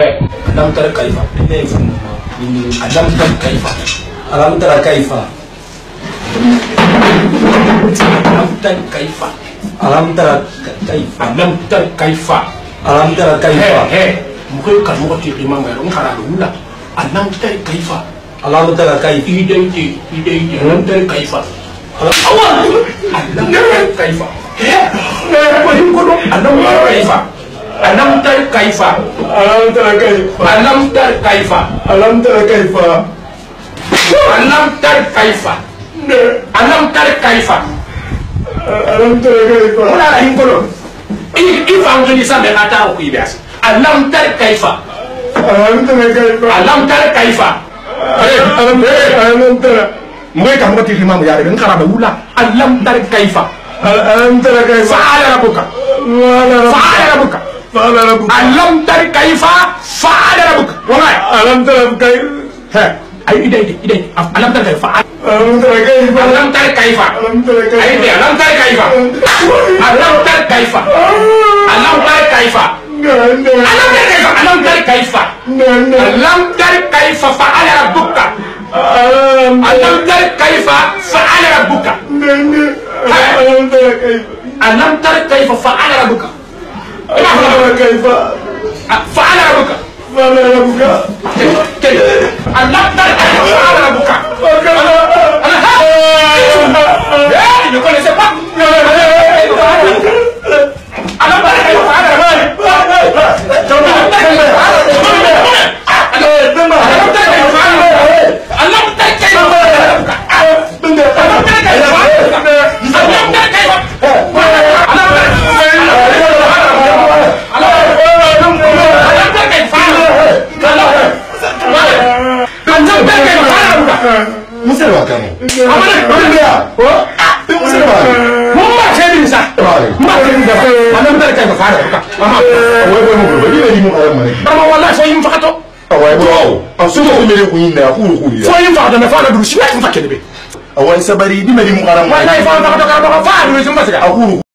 ألم تر كيف ألم تر كيف ألم تر كيف ألم تر كيف ألم تر كيف ألم تر كيف ألم تر كيف مخيل كلمة تقيمة ما يرون خرالولا ألم تر كيف ألم تر كيف إيدي ألم تر كيف ألم تر كيف ألم تر كيف ألم تر كيف ألم تر كيف ألم تر كيف ألم تر كيف ألم تر كيف ألم تر كيف ولا لا ينقولون إيه فاهمني سامع ناتاو كيباس ألم تر كيف ألم تر كيف ألم تر كيف ألم تر مغير كم قتي خمام يا ربي نكرا بقولا ألم تر كيف ألم تر كيف فعل ربك فعل ربك ألم تر كيف فعل ربك والله ألم تر كيف ها أي إيدي ألم تر كيف ألم تر كيف ألم تر كيف ألم تر كيف أي ألم تر كيف ألم تر كيف ألم تر كيف ألم تر كيف ألم تر كيف فعل ربك ألم تر كيف فعل ربك ألم تر كيف ألم تر كيف فعل ربك كيف فعل ربك فعل ربك ألم تر كيف فعل ربك ne connaissais pas ألم تر كيف فعل Musulman kamu. Amana ko Musulman. Mumma sai sa. Ma sai da. Anan da kai fara ka. Aha. Wai mu ko ni ne mu aran mane. Amma wallahi so yin fakato. Wai bro. An so ko mere ku yin da ku ya. So yin fa da na fara duru shi ne fakke ne be. Awai sabari di mere mu aran mane. Wallahi fa da ka fara duru sun ba su ga.